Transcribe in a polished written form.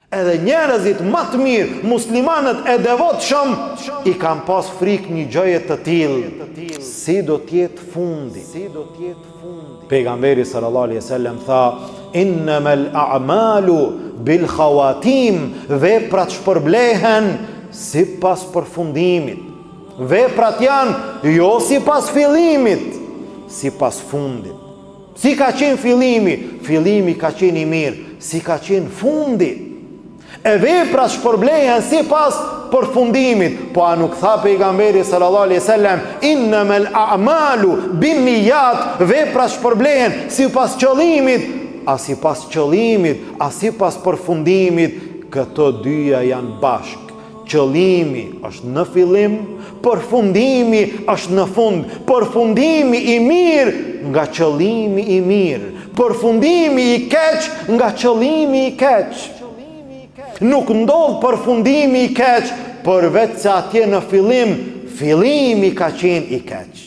Edhe njerëzit më të mirë, muslimanët e devotshëm, i kanë pas frikë një gjëje të tillë. Si do të jetë fundi? Pejgamberi sallallahu alaihi wasallam tha: "Innamal a'malu bil khawatim", veprat shpërblehen sipas përfundimit. Veprat janë jo sipas fillimit, sipas fundit. Si ka qenë fillimi? Fillimi ka qenë i mirë. Si ka qenë fundi? E veprat shpërblehen sipas përfundimit. Po a nuk tha pejgamberi sallallahu alaihi wasallam: "Innamal a'malu binniyat", veprat shpërblehen sipas qëllimit, a sipas qëllimit, a sipas përfundimit. Këto dyja janë bashkë. Qëllimi është në fillim, përfundimi është në fund. Përfundimi i mirë nga qëllimi i mirë. Përfundimi i keq nga qëllimi i keq. Nuk ndodh përfundimi i keq, përveç se atje në fillim, fillimi ka qenë i keq.